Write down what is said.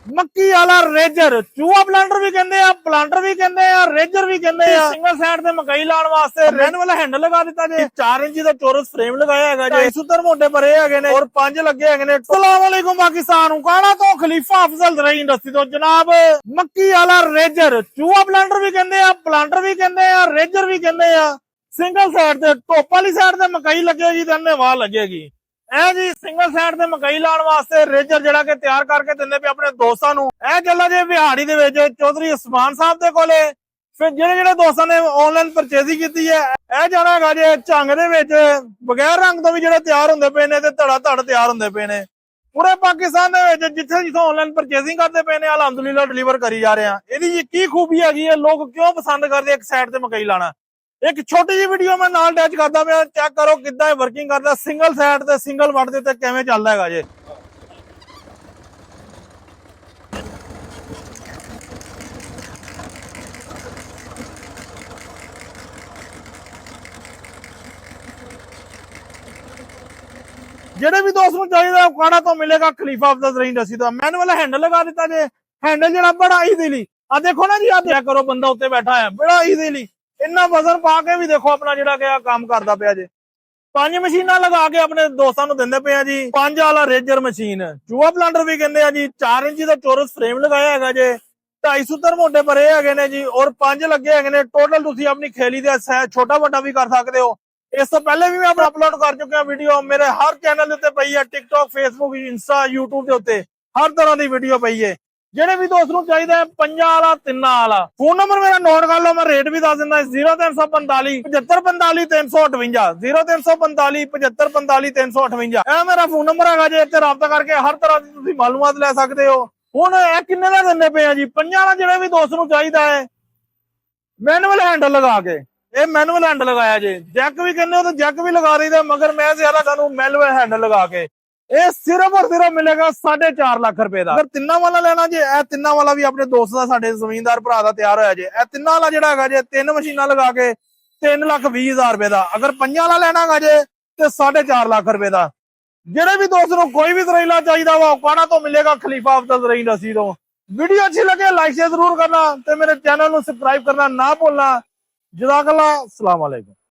ਮੱਕੀ ਵਾਲਾ ਰੇਜਰ, ਚੂਹਾ ਪਲਾਂਟਰ ਵੀ ਕਹਿੰਦੇ ਆ, ਪਲਾਂਟਰ ਵੀ ਕਹਿੰਦੇ ਆ, ਰੇਜਰ ਵੀ ਕਹਿੰਦੇ ਆ। ਸਿੰਗਲ ਸਾਈਡ ਤੇ ਮਕਈ ਲਾਉਣ ਵਾਸਤੇ ਰੈਨ ਵਾਲਾ ਹੈਂਡਲ ਲਗਾ ਦਿੱਤਾ ਜੇ। 4 ਇੰਚੀ ਦਾ ਚੌਰਸ ਫਰੇਮ ਲਗਾਇਆ ਹੈਗਾ ਜੇ। 270 ਮੋਟੇ ਭਰੇ ਹੈਗੇ ਨੇ ਔਰ 5 ਲੱਗੇ ਹੈਗੇ ਨੇ। अस्सलाम वालेकुम पाकिस्तान, काना तो खलीफा अफजल दरई इंडस्ट्री तो जनाब मक्की वाला रेजर, चूहा प्लांटर भी कहते हैं, प्लांटर भी कहते हैं, रेजर भी कहते हैं। ਸਿੰਗਲ ਸਾਈਡ ਤੇ ਟੋਪ ਵਾਲੀ ਸਾਈਡ ਤੇ ਮਕਈ ਲੱਗੇਗੀ ਤੇ ਅੰਨੇ ਵਾਹ ਲੱਗੇਗੀ। ਇਹ ਜੀ ਸਿੰਗਲ ਸਾਈਡ ਤੇ ਮਕਈ ਲਾਉਣ ਵਾਸਤੇ ਰੇਜਰ ਜਿਹੜਾ ਕਿ ਤਿਆਰ ਕਰਕੇ ਦਿੰਦੇ ਪਏ ਆਪਣੇ ਦੋਸਤਾਂ ਨੂੰ। ਇਹ ਚੱਲਾ ਜੇ ਵਿਹਾੜੀ ਦੇ ਵਿੱਚ ਚੌਧਰੀ ਉਸਮਾਨ ਸਾਹਿਬ ਦੇ ਕੋਲੇ। ਫਿਰ ਜਿਹੜੇ ਦੋਸਤਾਂ ਨੇ ਆਨਲਾਈਨ ਪਰਚੇਜ਼ਿੰਗ ਕੀਤੀ ਹੈ, ਇਹ ਜਾਣਾ ਹੈਗਾ ਜੇ ਝੰਗ ਦੇ ਵਿੱਚ ਬਗੈਰ ਰੰਗ ਤੋਂ ਵੀ ਜਿਹੜੇ ਤਿਆਰ ਹੁੰਦੇ ਪਏ ਨੇ ਤੇ ਧੜਾ ਧੜ ਤਿਆਰ ਹੁੰਦੇ ਪਏ ਨੇ। ਪੂਰੇ ਪਾਕਿਸਤਾਨ ਦੇ ਵਿੱਚ ਜਿੱਥੇ ਜਿੱਥੋਂ ਆਨਲਾਈਨ ਪਰਚੇਜ਼ਿੰਗ ਕਰਦੇ ਪਏ ਨੇ ਅਲਹਮਦੁਲਿਲਾ ਡਿਲੀਵਰ ਕਰੀ ਜਾ ਰਹੇ ਆ। ਇਹਦੀ ਕੀ ਖੂਬੀ ਹੈਗੀ ਹੈ, ਲੋਕ ਕਿਉਂ ਪਸੰਦ ਕਰਦੇ ਇੱਕ ਸਾਈਡ ਤੇ ਮਕਈ ਲਾਣਾ। ਇੱਕ ਛੋਟੀ ਜਿਹੀ ਵੀਡੀਓ ਮੈਂ ਨਾਲ ਅਟੈਚ ਕਰਦਾ ਪਿਆ, ਚੈੱਕ ਕਰੋ ਕਿੱਦਾਂ ਇਹ ਵਰਕਿੰਗ ਕਰਦਾ ਸਿੰਗਲ ਸਾਈਡ ਤੇ ਸਿੰਗਲ ਵੱਟ ਦੇ ਉੱਤੇ ਕਿਵੇਂ ਚੱਲਦਾ ਹੈਗਾ ਜੇ। ਜਿਹੜੇ ਵੀ ਦੋਸਤ ਨੂੰ ਚਾਹੀਦਾ ਕਾਣਾ ਤੋਂ ਮਿਲੇਗਾ ਖਲੀਫਾ ਅਫਜ਼ਲ ਦਰਈ ਇੰਡਸਟਰੀ ਦਾ। ਮੈਨੂਅਲ ਹੈਂਡਲ ਲਗਾ ਦਿੱਤਾ ਜੇ। ਹੈਂਡਲ ਜਿਹੜਾ ਬੜਾ ਈਜ਼ੀਲੀ ਆ ਦੇਖੋ ਨਾ ਜੀ, ਆ ਚੈੱਕ ਕਰੋ ਬੰਦਾ ਉੱਤੇ ਬੈਠਾ ਹੈ ਬੜਾ ਈਜ਼ੀਲੀ ਇੰਨਾ ਵਜ਼ਨ ਪਾ ਕੇ ਵੀ ਦੇਖੋ ਆਪਣਾ ਜਿਹੜਾ ਕਿ ਕੰਮ ਕਰਦਾ ਪਿਆ ਜੇ। 5 ਮਸ਼ੀਨਾਂ ਲਗਾ ਕੇ ਆਪਣੇ ਦੋਸਤਾਂ ਨੂੰ ਦਿੰਦੇ ਪਏ ਆ ਜੀ। 5 ਵਾਲਾ ਰੇਜਰ ਮਸ਼ੀਨ, ਚੂਹਾ ਪਲਾਂਟਰ ਵੀ ਕਹਿੰਦੇ ਆ ਜੀ। 4 ਇੰਚੀ ਦਾ ਚੌਰਸ ਫਰੇਮ ਲਗਾਇਆ ਹੈਗਾ ਜੇ। 250 ਮੋਟੇ ਭਰੇ ਹੈਗੇ ਨੇ ਜੀ ਔਰ 5 ਲੱਗੇ ਹੈਗੇ ਨੇ। ਟੋਟਲ ਤੁਸੀਂ ਆਪਣੀ ਖੇਲੀ ਦੇ ਛੋਟਾ ਵੱਡਾ ਵੀ ਕਰ ਸਕਦੇ ਹੋ। ਇਸ ਤੋਂ ਪਹਿਲੇ ਵੀ ਮੈਂ ਆਪਣਾ ਅਪਲੋਡ ਕਰ ਚੁੱਕਿਆ ਵੀਡੀਓ, ਮੇਰੇ ਹਰ ਚੈਨਲ ਦੇ ਉੱਤੇ ਪਈ ਹੈ। ਟਿਕਟੌਕ, ਫੇਸਬੁੱਕ, ਇੰਸਟਾ, YouTube ਦੇ ਉੱਤੇ ਹਰ ਤਰ੍ਹਾਂ ਦੀ ਵੀਡੀਓ ਪਈ ਹੈ। ਜਿਹੜੇ ਵੀ ਦੋਸਤ ਨੂੰ ਚਾਹੀਦਾ ਹੈ 5 ਵਾਲਾ 3 ਵਾਲਾ, ਫੋਨ ਨੰਬਰ ਮੇਰਾ ਨੋਟ ਕਰ ਲਓ, ਮੈਂ ਰੇਟ ਵੀ ਦੱਸ ਦਿੰਦਾ। 0345 7545 358, 0345 7545 358 ਇਹ ਮੇਰਾ ਫੋਨ ਨੰਬਰ ਹੈਗਾ ਜੇ। ਇੱਥੇ ਰਾਬਤਾ ਕਰਕੇ ਹਰ ਤਰ੍ਹਾਂ ਦੀ ਤੁਸੀਂ ਮਾਲੂਮਾਤ ਲੈ ਸਕਦੇ ਹੋ। ਹੁਣ ਇਹ ਕਿੰਨੇ ਦਾ ਦਿੰਦੇ ਪਏ ਆ ਜੀ 5 ਵਾਲਾ। ਜਿਹੜੇ ਵੀ ਦੋਸਤ ਨੂੰ ਚਾਹੀਦਾ ਹੈ ਮੈਨੂਅਲ ਹੈਂਡਲ ਲਗਾ ਕੇ, ਇਹ ਮੈਨੂਅਲ ਹੈਂਡਲ ਲਗਾਇਆ ਜੇ। ਜੈਕ ਵੀ ਕਹਿੰਦੇ ਹੋ ਤਾਂ ਜੈਕ ਵੀ ਲਗਾ ਰਹੀ, ਮਗਰ ਮੈਂ ਜ਼ਿਆਦਾ ਤੁਹਾਨੂੰ ਮੈਨੂਅਲ ਹੈਂਡਲ ਲਗਾ ਕੇ ਇਹ ਸਿਰਫ ਔਰ ਸਿਰਫ ਮਿਲੇਗਾ 4.5 ਲੱਖ ਰੁਪਏ ਦਾ। ਅਗਰ ਤਿੰਨਾਂ ਵਾਲਾ ਲੈਣਾ ਜੇ, ਇਹ ਤਿੰਨਾਂ ਵਾਲਾ ਵੀ ਆਪਣੇ ਦੋਸਤ ਦਾ, ਸਾਡੇ ਜ਼ਮੀਨਦਾਰ ਭਰਾ ਦਾ ਤਿਆਰ ਹੋਇਆ ਜੇ। ਇਹ ਤਿੰਨਾਂ ਵਾਲਾ ਜਿਹੜਾ ਹੈਗਾ ਜੇ 3 ਮਸ਼ੀਨਾਂ ਲਗਾ ਕੇ 3,20,000 ਰੁਪਏ ਦਾ। ਅਗਰ 5 ਵਾਲਾ ਲੈਣਾ ਹੈਗਾ ਜੇ ਤੇ 4.5 ਲੱਖ ਰੁਪਏ ਦਾ। ਜਿਹੜੇ ਵੀ ਦੋਸਤ ਨੂੰ ਕੋਈ ਵੀ ਜ਼ਰੀਲਾ ਚਾਹੀਦਾ ਵਾ ਕਾਣਾ ਤੋਂ ਮਿਲੇਗਾ ਖਲੀਫਾ ਅਫਜ਼ਲ ਦਰਈ ਇੰਡਸਟਰੀ ਤੋਂ। ਵੀਡੀਓ ਅੱਛੀ ਲੱਗੇ ਲਾਈਕ ਸ਼ੇਅਰ ਜ਼ਰੂਰ ਕਰਨਾ ਤੇ ਮੇਰੇ ਚੈਨਲ ਨੂੰ ਸਬਸਕ੍ਰਾਈਬ ਕਰਨਾ ਨਾ ਭੁੱਲਣਾ। ਜਜ਼ਾਕੱਲਾ, अस्सलाम वालेकुम।